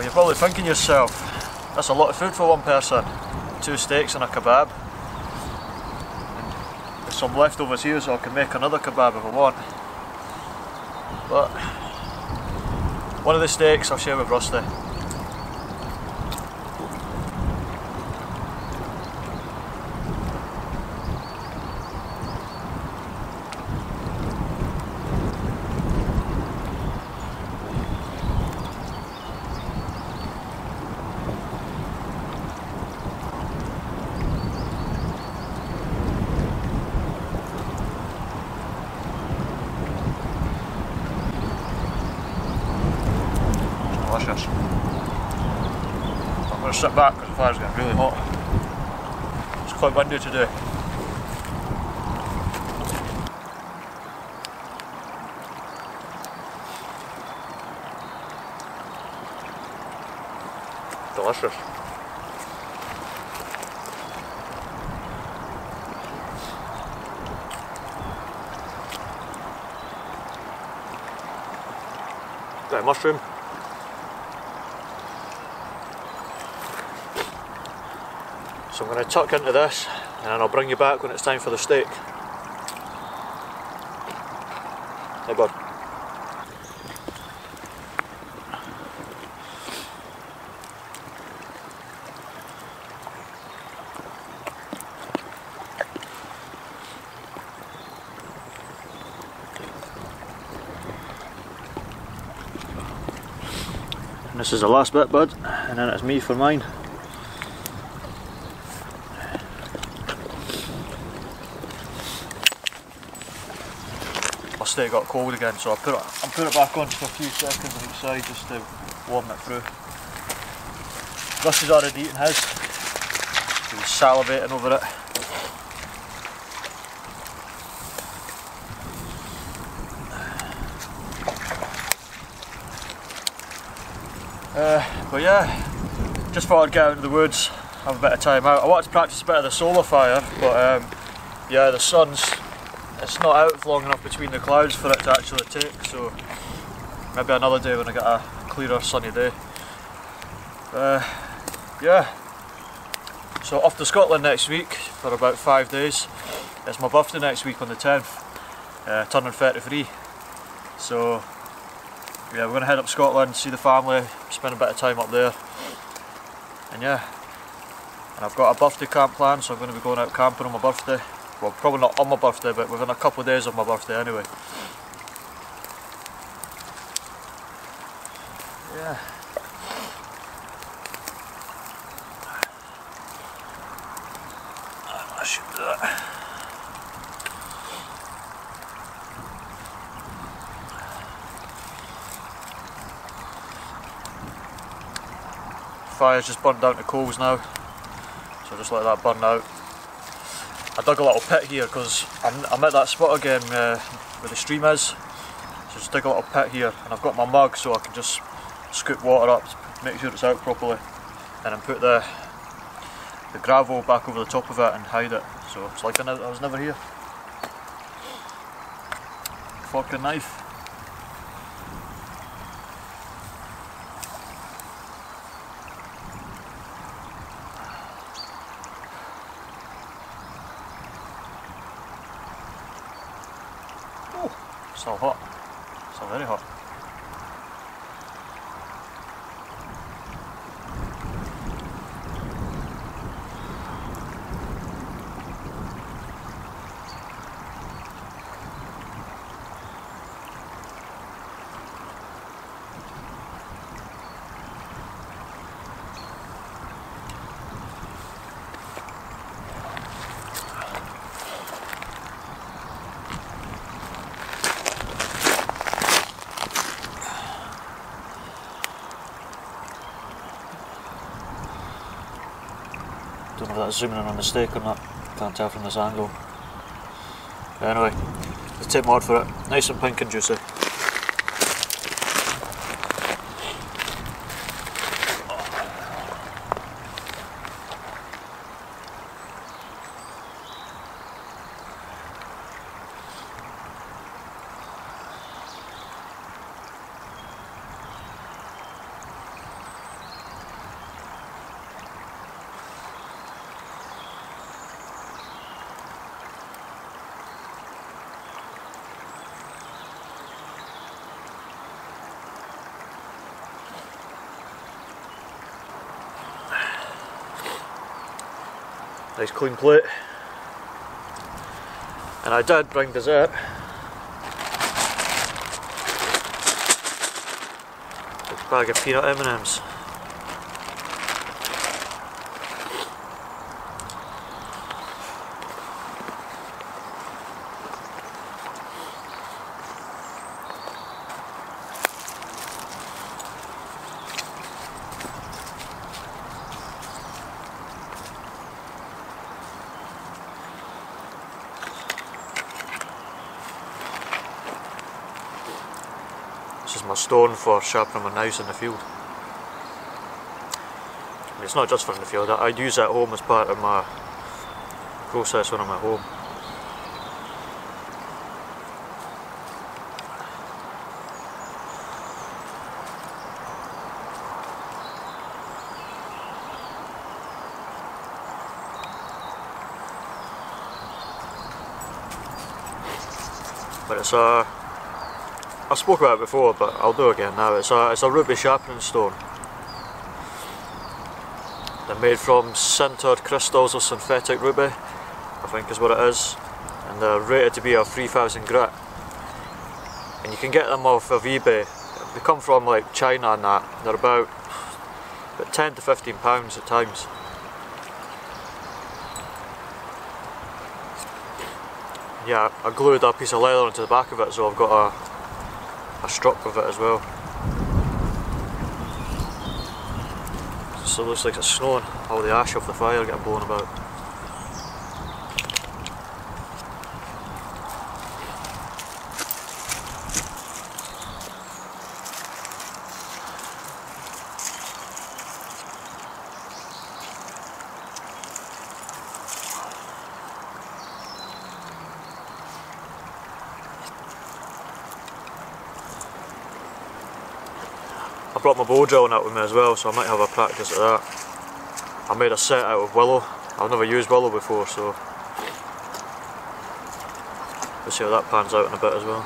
Well, you're probably thinking yourself, that's a lot of food for one person. 2 steaks and a kebab. And there's some leftovers here, so I can make another kebab if I want. But one of the steaks I'll share with Rusty. Delicious. I'm going to sit back because the fire's getting really hot. It's quite windy today. Delicious. Bit of mushroom. So I'm going to tuck into this and then I'll bring you back when it's time for the steak. Hey bud. And this is the last bit, bud, and then it's me for mine. My steak got cold again, so I put it back on just a few seconds on each side just to warm it through. Rusty's already eaten his. He was salivating over it. But yeah, just thought I'd get out into the woods, have a bit of time out. I wanted to practice a bit of the solar fire, but yeah, the sun's, it's not out long enough between the clouds for it to actually take, so maybe another day when I get a clearer sunny day. Yeah, so off to Scotland next week for about 5 days. It's my birthday next week on the 10th, turning 33. So yeah, we're going to head up Scotland, see the family, spend a bit of time up there. And yeah, and I've got a birthday camp planned, so I'm going to be going out camping on my birthday. Well, probably not on my birthday, but within a couple of days of my birthday anyway. Yeah. I should do that. Fire's just burnt down to coals now, so just let that burn out. I dug a little pit here because I'm at that spot again where the stream is, so just dig a little pit here, and I've got my mug so I can just scoop water up, make sure it's out properly, and then put the gravel back over the top of it and hide it, so it's like I was never here. Fork and knife. Still hot, still very hot. Don't know if that's zooming in on the steak or not, can't tell from this angle. But anyway, let's take my word for it, nice and pink and juicy. Nice clean plate. And I did bring dessert. A bag of peanut M&Ms. This is my stone for sharpening my knives in the field. I mean, it's not just for in the field, I use it at home as part of my process when I'm at home. But it's a, I've spoken about it before, but I'll do it again now. It's a ruby sharpening stone. They're made from sintered crystals of synthetic ruby, I think is what it is, and they're rated to be a 3000 grit. And you can get them off of eBay. They come from like China and that. They're about 10 to 15 pounds at times. Yeah, I glued a piece of leather onto the back of it, so I've got a strop of it as well. So it looks like it's snowing, all the ash off the fire getting blown about. I brought my bow drill out with me as well, so I might have a practice at that. I made a set out of willow. I've never used willow before, so we'll see how that pans out in a bit as well.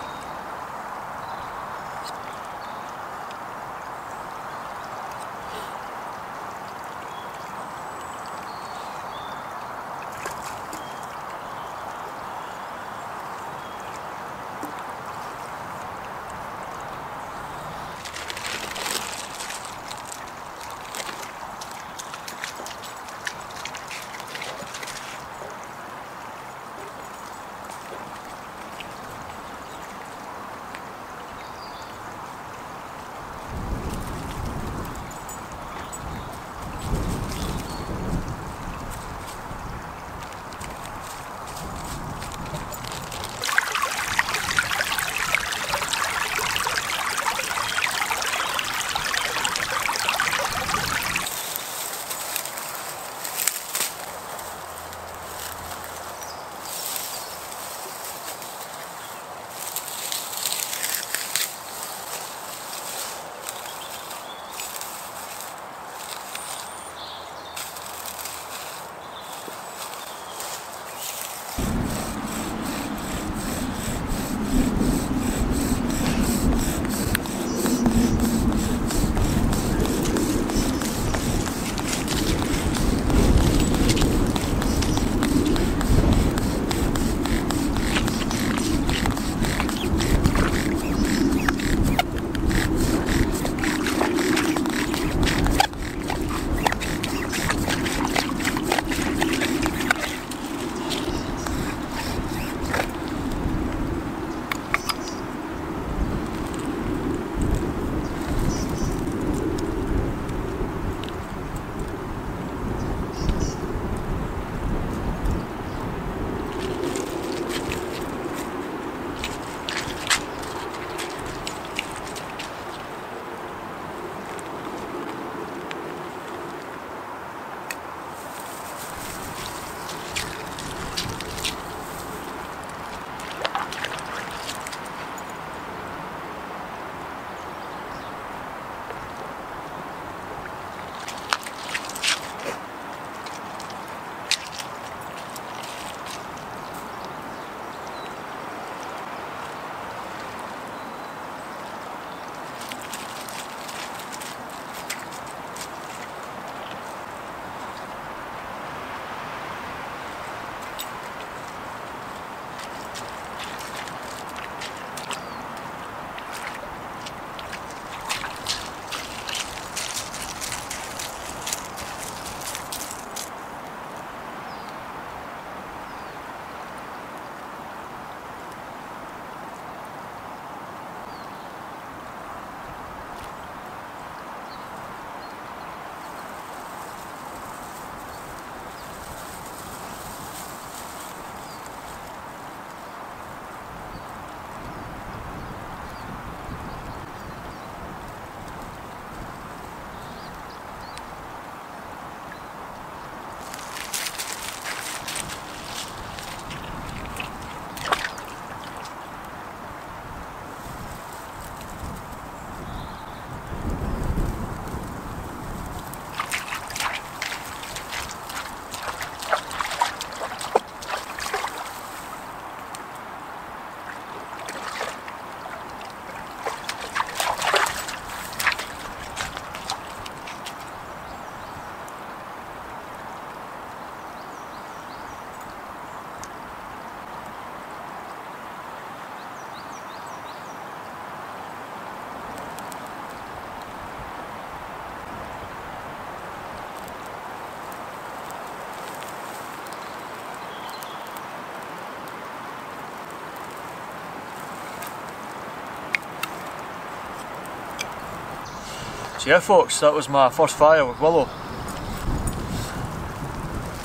So yeah folks, that was my first fire with willow.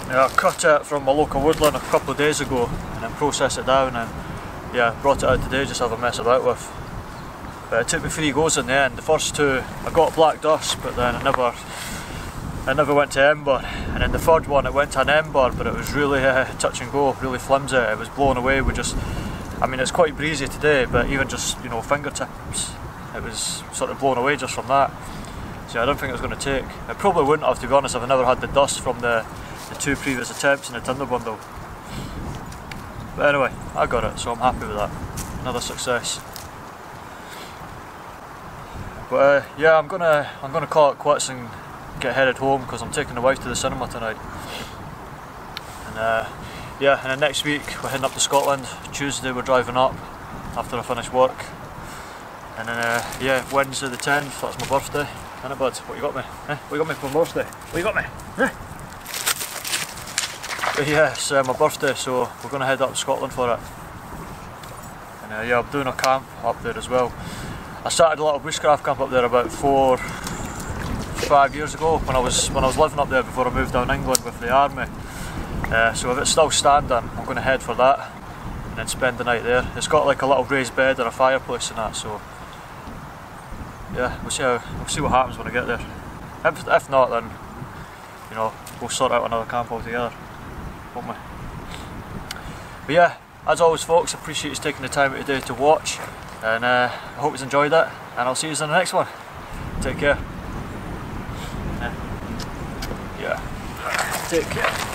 Yeah, I cut it from my local woodland a couple of days ago and then processed it down, and yeah, brought it out today just to have a mess about with. But it took me 3 goes in the end. The first 2 I got black dust, but then it never went to ember, and then the third one it went to an ember, but it was really touch and go, really flimsy. It was blown away with just, I mean it's quite breezy today, but even just, you know, fingertips, it was sort of blown away just from that. So I don't think it was going to take. It probably wouldn't have, to be honest, if I never had the dust from the 2 previous attempts in the tinder bundle. But anyway, I got it, so I'm happy with that. Another success. But yeah, I'm gonna call it quits and get headed home because I'm taking the wife to the cinema tonight. And yeah, and then next week we're heading up to Scotland. Tuesday we're driving up after I finish work. And then yeah, Wednesday the 10th, that's my birthday. Innit bud? What you got me? What you got me for my birthday? What you got me? But yeah, it's my birthday, so we're going to head up to Scotland for it. And yeah, I'm doing a camp up there as well. I started a little bushcraft camp up there about 4 or 5 years ago when I was living up there before I moved down England with the army. So if it's still standing, I'm going to head for that and then spend the night there. It's got like a little raised bed and a fireplace and that, so yeah, we'll see what happens when I get there. If not, then you know, we'll sort out another camp altogether, won't we? But yeah, as always folks, I appreciate you taking the time out today to watch, and I hope you enjoyed it, and I'll see you in the next one. Take care. Yeah, take care.